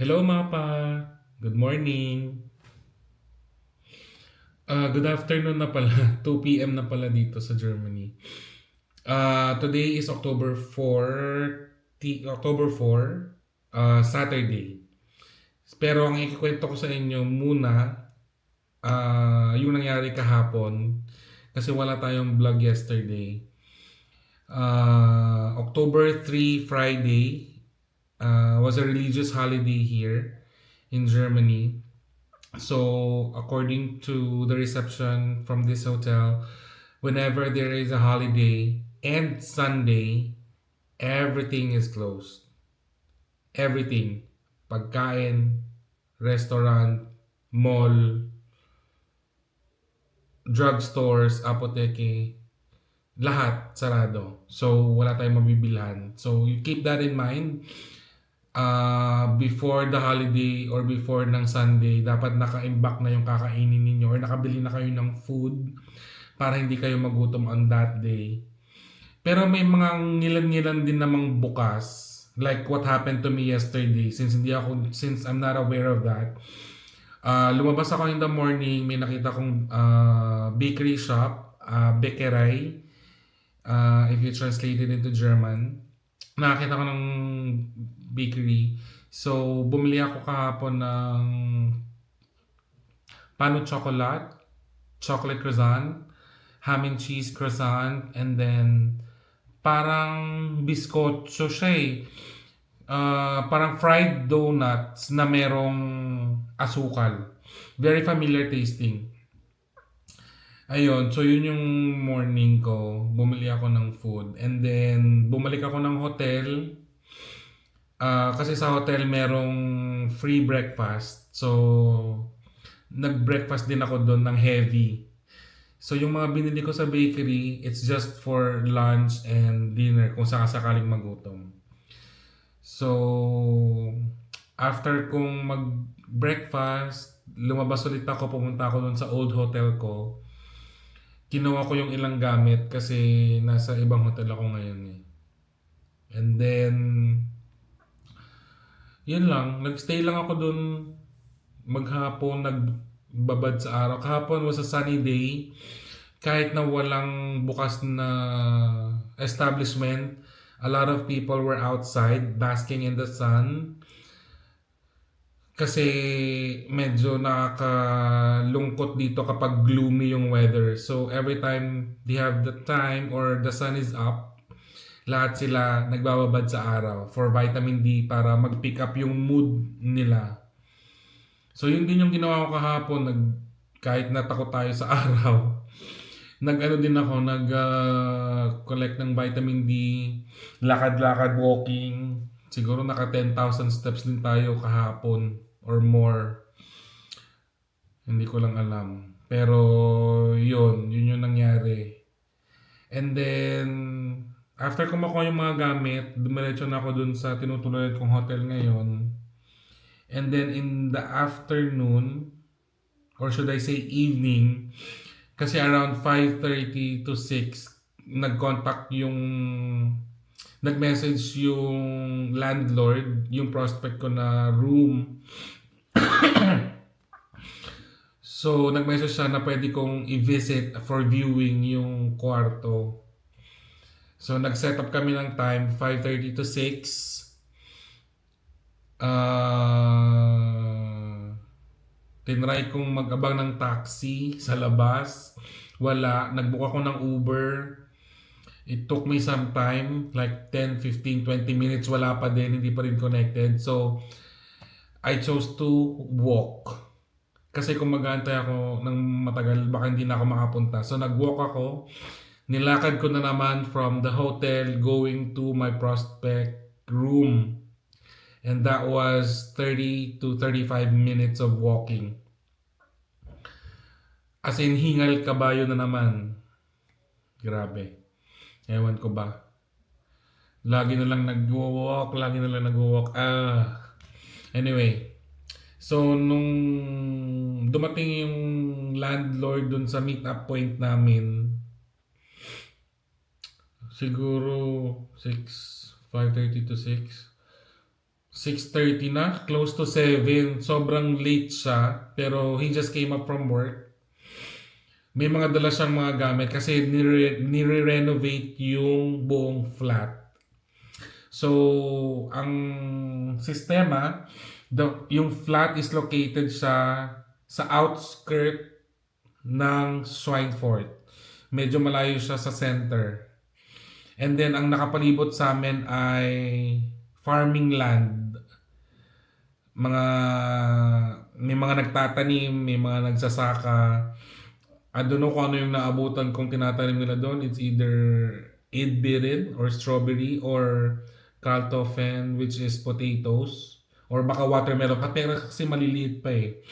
Hello Mapa! Good morning! Good afternoon na pala. 2 p.m. na pala dito sa Germany. Today is October 4, Saturday. Pero ang ikikwento ko sa inyo muna, yung nangyari kahapon kasi wala tayong vlog yesterday. October 3, Friday, was a religious holiday here in Germany. So, according to the reception from this hotel, whenever there is a holiday and Sunday, everything is closed. Everything. Pagkain, restaurant, mall, drugstores, apoteke, lahat sarado. So, wala tayong mabibilhan. So, you keep that in mind. Before the holiday or before ng Sunday, dapat naka-imbak na yung kakainin ninyo or nakabili na kayo ng food para hindi kayo magutom on that day. Pero may mga ngilan-ngilan din namang bukas. Like what happened to me yesterday since I'm not aware of that. Lumabas ako in the morning, may nakita kong bakery shop, Bäckerei, if you translate it into German. Nakakita ko ng bakery. So, bumili ako kahapon ng paano chocolate croissant, ham and cheese croissant, and then parang biskotso siya eh. Parang fried donuts na merong asukal. Very familiar tasting. Ayun, so yun yung morning ko. Bumili ako ng food. And then, bumalik ako ng hotel. Kasi sa hotel merong free breakfast. So, nag-breakfast din ako doon ng heavy. So, yung mga binili ko sa bakery, it's just for lunch and dinner kung sakasakaling magutom. So, after kong mag-breakfast, lumabas ulit ako, pumunta ako doon sa old hotel ko. Kinuha ko yung ilang gamit kasi nasa ibang hotel ako ngayon eh. And then, yun lang, nagstay lang ako doon maghapon, nagbabad sa araw. Kahapon was a sunny day. Kahit na walang bukas na establishment, a lot of people were outside basking in the sun. Kasi medyo nakakalungkot dito kapag gloomy yung weather. So every time they have the time or the sun is up, lahat sila nagbababad sa araw for vitamin D para mag-pick up yung mood nila. So yun din yung ginawa ko kahapon, kahit natakot tayo sa araw. Nag-ano din ako, collect ng vitamin D, lakad-lakad walking. Siguro naka 10,000 steps din tayo kahapon or more. Hindi ko lang alam. Pero yun yung nangyari. And then, after ko makuha yung mga gamit, dumiretso na ako dun sa tinutuloy kong hotel ngayon. And then in the afternoon, or should I say evening, kasi around 5:30 to 6, nag-message yung landlord, yung prospect ko na room. So, nag-message siya na pwede kong i-visit for viewing yung kwarto. So, nag-set up kami ng time, 5:30 to 6. Tinry kong mag-abang ng taxi sa labas. Wala. Nag-book ako ng Uber. It took me some time, like 10, 15, 20 minutes. Wala pa din. Hindi pa rin connected. So, I chose to walk. Kasi kung mag-aantay ako ng matagal, baka hindi na ako makapunta. So, nag-walk ako. Nilakad ko na naman from the hotel going to my prospect room. And that was 30 to 35 minutes of walking. As in, hingal kabayo na naman. Grabe. Ewan ko ba. Lagi na lang nag-walk. Anyway. So, nung dumating yung landlord dun sa meet-up point namin, siguro 5:30 to 6. 6:30 na, close to 7. Sobrang late siya, pero he just came up from work. May mga dala siyang mga gamit kasi nire-renovate yung buong flat. So, ang sistema, yung flat is located sa outskirt ng Schweinfurt. Medyo malayo siya sa center. And then, ang nakapalibot sa amin ay farming land. May mga nagtatanim, may mga nagsasaka. I don't know kung ano yung naabutan kung tinatanim nila doon. It's either Idbirin or strawberry or Kaltofen, which is potatoes. Or baka watermelon. Pero kasi maliliit pa eh.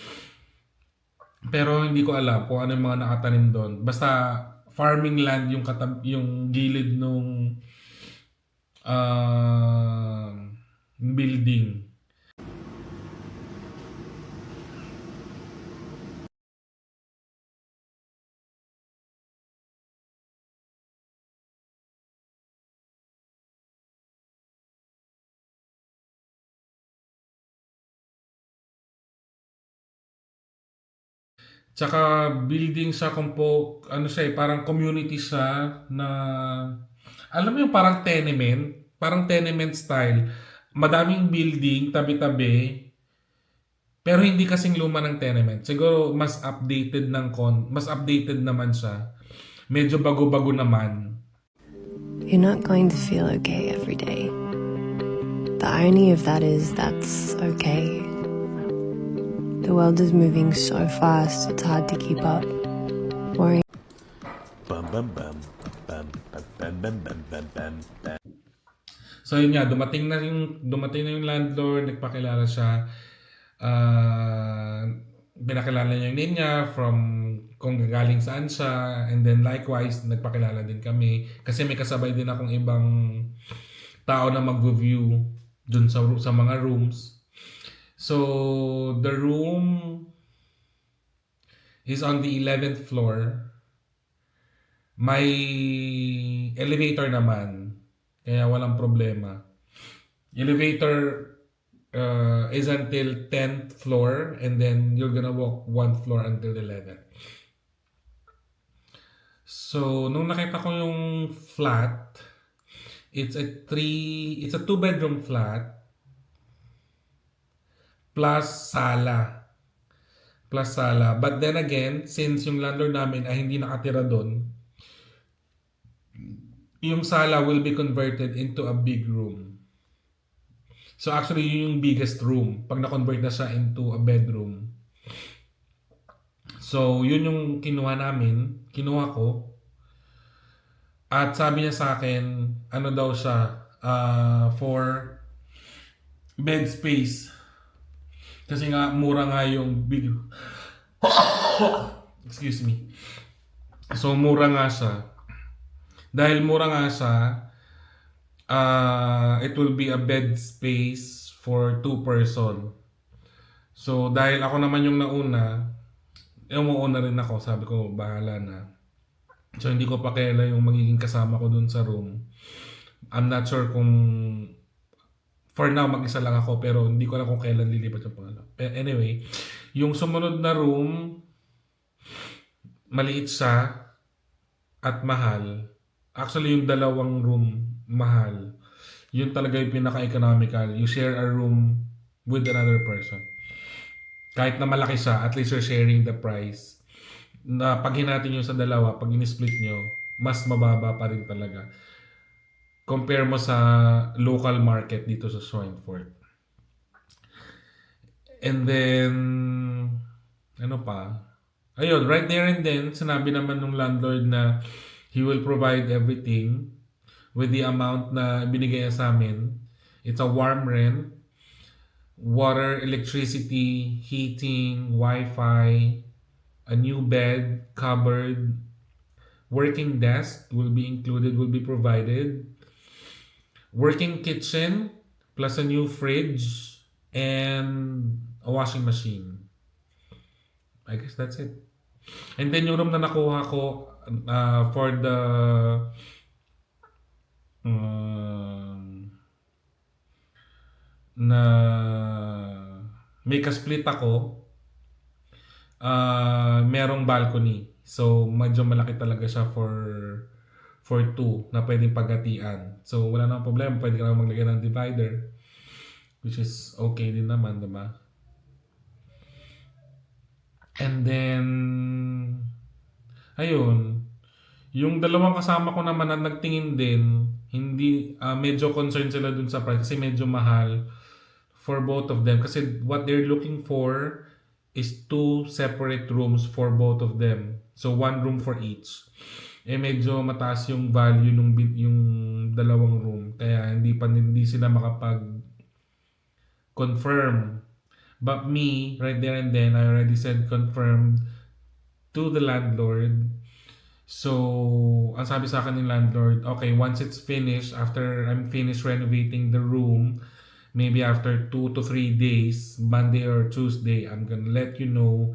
Pero hindi ko alam kung ano yung mga nakatanim doon. Basta farming land yung gilid nung building. Tsaka building siya ano siya eh, parang community siya na alam mo yung parang tenement style. Madaming building tabi-tabi pero hindi kasing luma ng tenement. Siguro mas updated naman siya. Medyo bago-bago naman. You're not going to feel okay every day. The irony of that is that's okay. The world is moving so fast, it's hard to keep up. Worrying. Bum bum bum bum bum bum bum bum bum bum bum. So yun nga, dumating na yung landlord, nagpakilala siya. Pinakilala niya yung name niya from kung gagaling saan siya, and then likewise nagpakilala din kami kasi may kasabay din akong ibang tao na mag-review dun sa mga rooms. So the room is on the 11th floor. May elevator naman, kaya walang problema. Elevator is until 10th floor, and then you're gonna walk one floor until 11th. So, nung nakita ko yung flat, it's a 2-bedroom flat plus sala. But then again, since yung landlord namin ay hindi nakatira doon, yung sala will be converted into a big room. So actually, yun yung biggest room pag na-convert na siya into a bedroom. So, yun yung kinuha ko. At sabi niya sa akin, ano daw siya, for bed space. Kasi nga, mura nga yung big... Excuse me. So, mura nga siya. Dahil mura nga siya, it will be a bed space for 2 person. So, dahil ako naman yung nauna, umuuna rin ako. Sabi ko, bahala na. So, hindi ko pa kailan yung magiging kasama ko dun sa room. I'm not sure kung... For now, mag-isa lang ako. Pero hindi ko alam kung kailan lilipat yung pangalawa. Anyway, yung sumunod na room, maliit siya at mahal. Actually, yung dalawang room, mahal. Yun talaga yung pinaka-economical. You share a room with another person. Kahit na malaki siya, at least you're sharing the price. Na pag hinatin nyo sa dalawa, pag in-split nyo, mas mababa pa rin talaga. Compare mo sa local market dito sa Schweinfurt. And then, ano pa? Ayun, right there and then, sinabi naman ng landlord na he will provide everything with the amount na binigay niya sa amin. It's a warm rent, water, electricity, heating, Wi-Fi, a new bed, cupboard, working desk will be provided, working kitchen, plus a new fridge, and a washing machine. I guess that's it. And then yung room na nakuha ko for the na may ka-split ako, merong balcony. So, medyo malaki talaga siya for two na pwedeng paghatian. So, wala namang problema. Pwede ka naman maglagay ng divider. Which is okay din naman, diba? And then, ayun. Yung dalawang kasama ko naman na nagtingin din, hindi, medyo concerned sila dun sa price kasi medyo mahal for both of them. Kasi what they're looking for is 2 separate rooms for both of them. So, 1 room for each. Eh, medyo mataas yung value nung yung dalawang room. Kaya hindi sila makapag-confirm. But me, right there and then, I already said confirmed to the landlord. So, ang sabi sa akin ng landlord, okay, once it's finished, after I'm finished renovating the room, maybe after 2 to 3 days, Monday or Tuesday, I'm gonna let you know.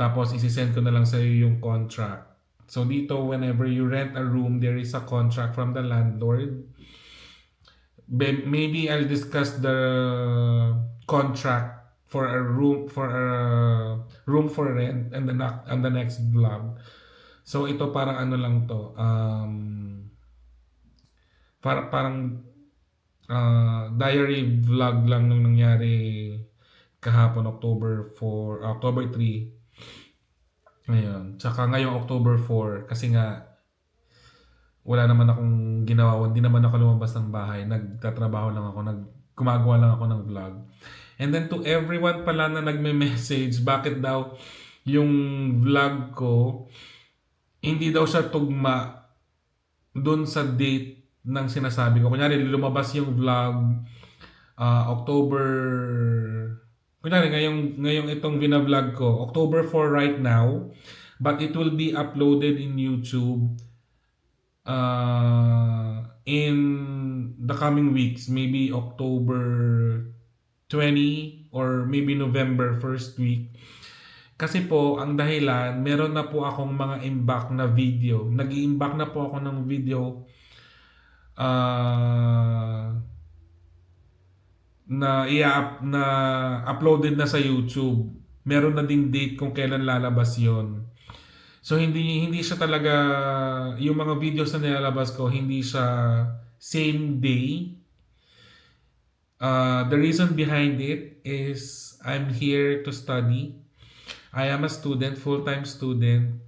Tapos, isisend ko na lang sa iyo yung contract. So, dito, whenever you rent a room, there is a contract from the landlord. Maybe I'll discuss the contract for a room for rent and the next vlog. So ito parang ano lang to, parang diary vlog lang nung nangyari kahapon October 3. Ngayon, tsaka ngayong October 4 kasi nga wala naman akong ginawa, hindi naman ako lumabas ng bahay, nagtatrabaho lang ako, gumagawa lang ako ng vlog. And then to everyone pala na nagme-message, bakit daw yung vlog ko hindi daw siya tugma dun sa date ng sinasabi ko. Kunyari, lumabas yung vlog October... Kunyari, ngayong itong vlog ko, October 4 right now, but it will be uploaded in YouTube in the coming weeks. Maybe October 20 or maybe November 1st week. Kasi po, ang dahilan, meron na po akong mga imbak na video. Nag-i-imbak na po ako ng video na uploaded na sa YouTube. Meron na ding date kung kailan lalabas yon. So, hindi siya talaga, yung mga videos na nilalabas ko, hindi siya same day. The reason behind it is I'm here to study. I am a student, full-time student.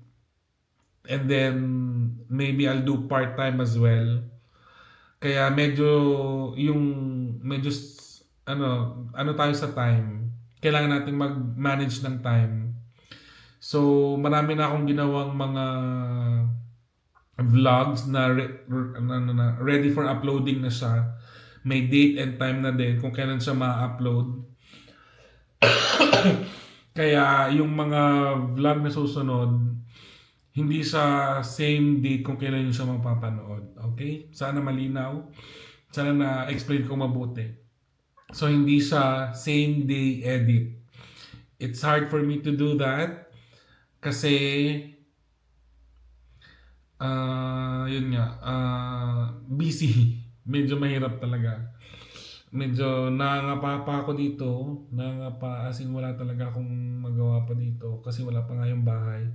And then, maybe I'll do part-time as well. Kaya medyo ano tayo sa time. Kailangan natin mag-manage ng time. So, marami na akong ginawang mga vlogs na ready for uploading na siya. May date and time na din kung kailan siya ma-upload. Kaya yung mga vlog na susunod, hindi sa same date kung kailan yung siya mapapanood. Okay? Sana malinaw. Sana na-explain ko mabuti. So, hindi siya same day edit. It's hard for me to do that. Kasi, yun nga, busy. Medyo mahirap talaga. Medyo nangangapa pa ako dito. Nangangapa as in wala talaga akong magawa pa dito. Kasi wala pa nga yung bahay.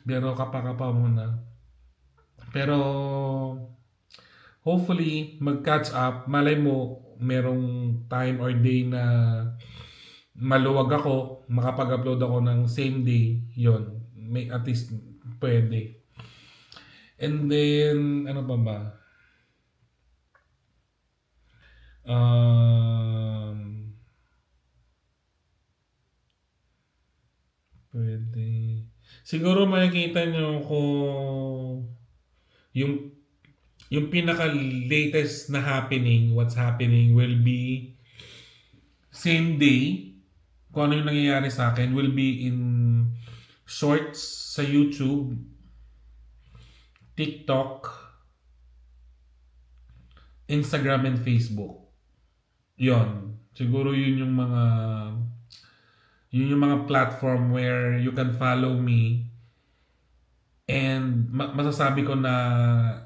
Pero kapa-kapa muna. Pero hopefully mag-catch up. Malay mo merong time or day na maluwag ako. Makapag-upload ako ng same day. Yon, may at least pwede. And then ano pa ba? Pwede. Siguro makikita nyo kung yung pinaka-latest na happening, what's happening will be same day. Kung ano yung nangyayari sa akin will be in shorts sa YouTube, TikTok, Instagram, and Facebook. Yon. Siguro yun yung mga platform where you can follow me. And masasabi ko na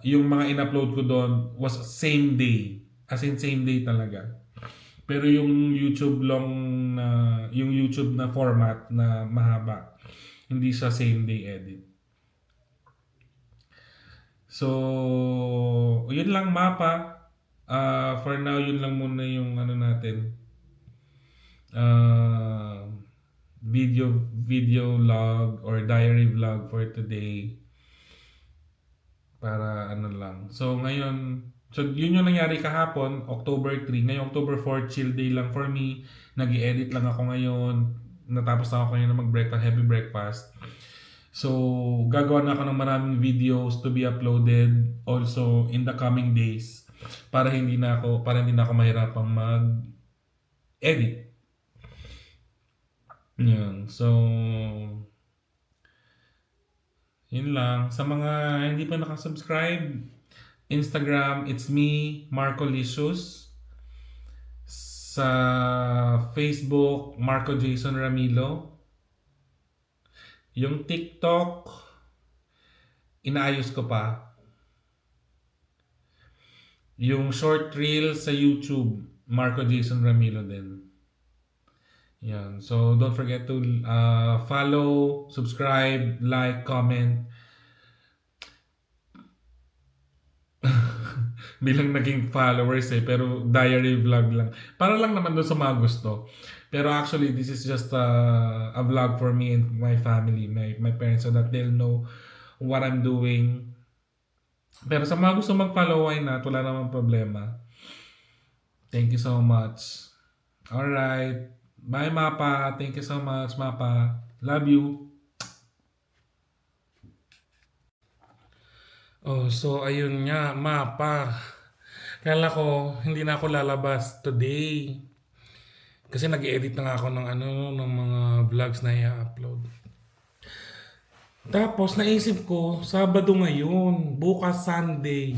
yung mga in-upload ko doon was same day. As in same day talaga. Pero yung YouTube long na yung YouTube na format na mahaba, hindi siya same day edit. So, yun lang mapa. For now, yun lang muna yung ano natin. Uh, video log or diary vlog for today. Para ano lang. So, ngayon, so yun yung nangyari kahapon, October 3. Ngayon, October 4, chill day lang for me. Nag-i-edit lang ako ngayon. Natapos na ako ngayon na mag-breakfast, heavy breakfast. So, gagawa na ako ng maraming videos to be uploaded also in the coming days para hindi na ako mahirapang mag-edit. Yan. So, yun lang. Sa mga hindi pa nakasubscribe, Instagram, it's me, Marco Licious. Sa Facebook, Marco Jason Ramilo. Yung TikTok, inaayos ko pa. Yung short reel sa YouTube, Marco Jason Ramilo din. Yan. So, don't forget to follow, subscribe, like, comment. Bilang naging followers pero diary vlog lang. Para lang naman doon sa mga gusto. Pero actually, this is just a vlog for me and my family, my parents, so that they'll know what I'm doing. Pero sa mga gusto mag-follow, why not? Wala namang problema. Thank you so much. Alright. Bye, Mapa. Thank you so much, Mapa. Love you. Oh, so ayun nga, Mapa. Kala ko, hindi na ako lalabas today. Kasi nag-edit na nga ako ng ng mga vlogs na i-upload. Tapos naisip ko, Sabado ngayon, bukas Sunday.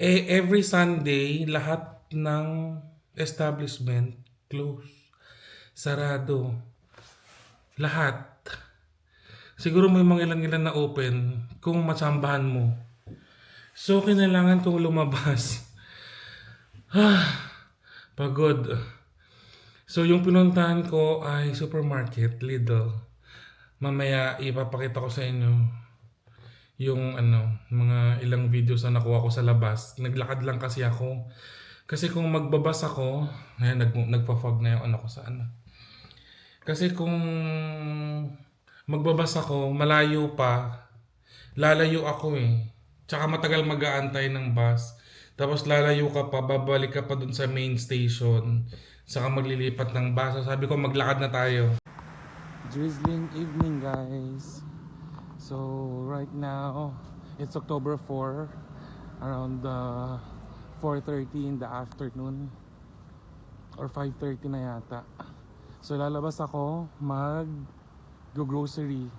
Every Sunday, lahat ng establishment close. Sarado. Lahat. Siguro may mga ilan-ilan na open kung matsambahan mo. So, kinailangan kong lumabas. Pagod. So, yung pinuntahan ko ay supermarket, Lidl. Mamaya, ipapakita ko sa inyo yung mga ilang videos na nakuha ko sa labas. Naglakad lang kasi ako. Kasi kung magbabas ako, ngayon nagpa-fog na yung ko sa Kasi kung magbabas ako, malayo pa, lalayo ako Tsaka matagal mag-aantay ng bus. Tapos lalayo ka pa, babalik ka pa dun sa main station. Saka maglilipat ng bus. Sabi ko, maglakad na tayo. Drizzling evening, guys. So, right now, it's October 4. Around 4:30 in the afternoon. Or 5:30 na yata. So, lalabas ako mag-grocery.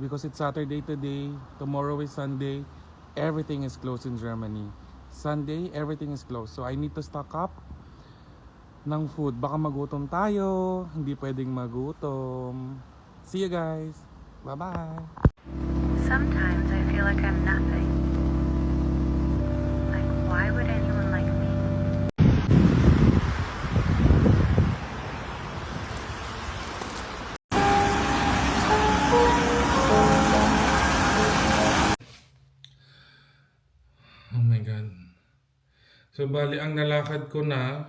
Because it's Saturday today. Tomorrow is Sunday. Everything is closed in Germany. Sunday, everything is closed. So, I need to stock up ng food. Baka magutom tayo. Hindi pwedeng magutom. See you guys. Bye-bye. Sometimes I feel like I'm nothing. Like, why would anyone like me? Oh my God. So, bali, ang nalakad ko na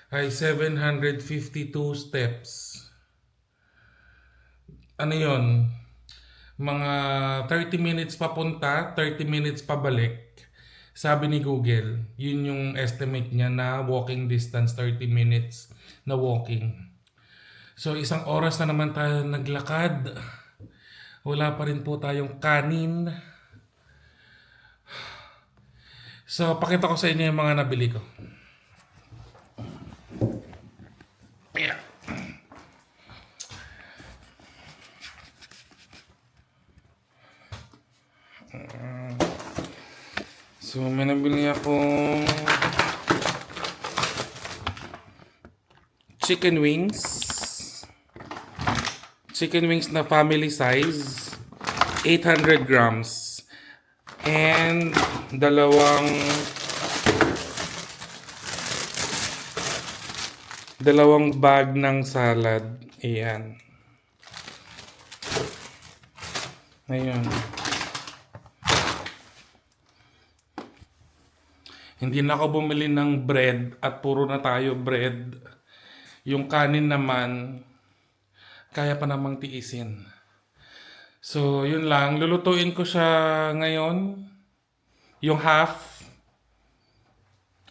ay 752 steps. Ano yon? Mga 30 minutes papunta, 30 minutes pabalik. Sabi ni Google, yun yung estimate niya na walking distance, 30 minutes na walking. So, 1 oras na naman tayo naglakad. Wala pa rin po tayong kanin. So, pakita ko sa inyo yung mga nabili ko. Yeah. So, may nabili akong chicken wings. Chicken wings na family size. 800 grams. And dalawang 2 bag ng salad. Ayan. Ayun. Hindi na ako bumili ng bread at puro na tayo bread. Yung kanin naman, kaya pa namang tiisin. So, yun lang. Lulutuin ko siya ngayon. Yung half.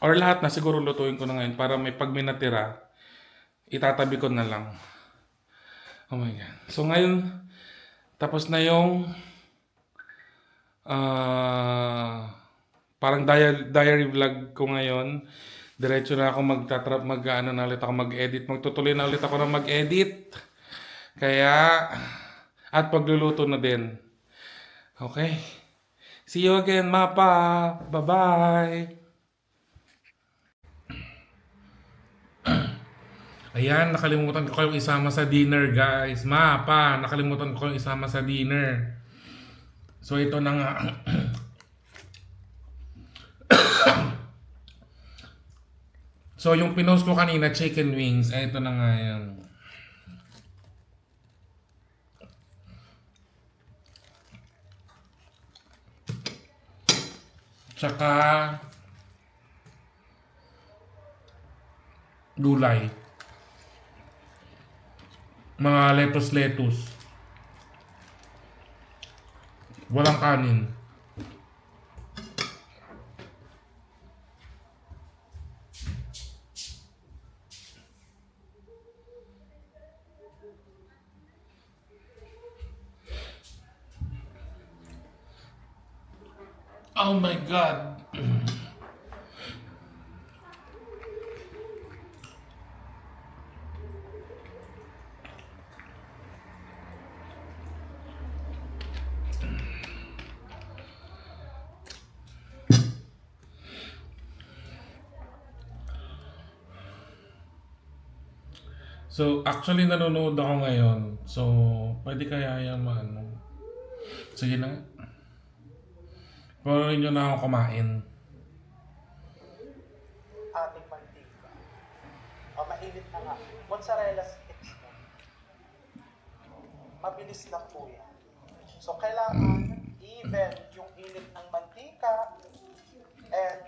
Or lahat na siguro lutuin ko na ngayon para pag may natira, itatabi ko na lang. Oh my God. So, ngayon, tapos na yung parang diary vlog ko ngayon. Diretso na ako mag-edit. Magtutuloy na ulit ako ng mag-edit. Kaya, at pagluluto na din. Okay. See you again, Mapa. Bye-bye. Ayan, nakalimutan ko kayong isama sa dinner, guys. Mapa, nakalimutan ko kayong isama sa dinner. So, ito na nga. So, yung pinost ko kanina, chicken wings. Ay, ito na nga yan. Tsaka, gulay. Mga lettuce. Walang kanin. Oh my God. So, actually nanonood ako ngayon. So, pwede kaya yan ano. Sige na. Pero nyo na ako kumain. Ating mantika. O, mainit na nga. Mozzarella sticks na. Mabilis lang po yan. So, kailangan even yung init ng mantika and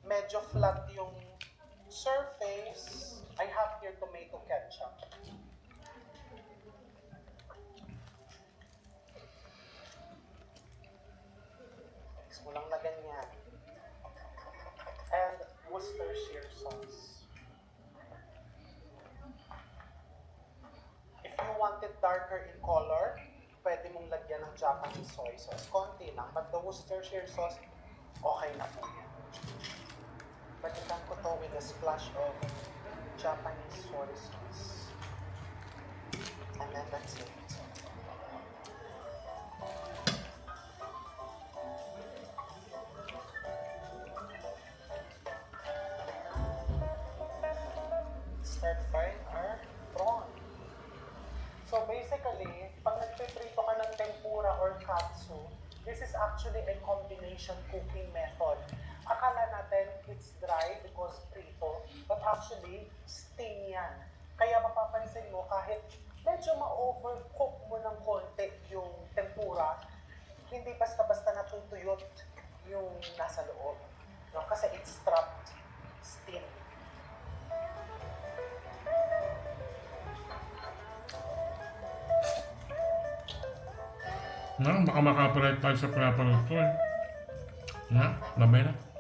medyo flat yung surface. I have here tomato ketchup. Mix mo lang na ganyan. And Worcestershire sauce. If you want it darker in color, pwede mong lagyan ng Japanese soy sauce. Konti lang, but the Worcestershire sauce, okay na po yan. Pagkitan ko to with a splash of Japanese soy sauce. And then that's it. Start frying our prawn. So basically, pag nagpiprito ka ng tempura or katsu, this is actually a combination cooking method. Akala natin it's dry because prito, but actually steam yan. Kaya mapapansin mo kahit medyo ma-overcook mo ng konti yung tempura, hindi basta-basta natutuyot yung nasa loob. No? Kasi it's trapped steam. Baka makapalit tayo sa pinapanood ko eh. Lamay na.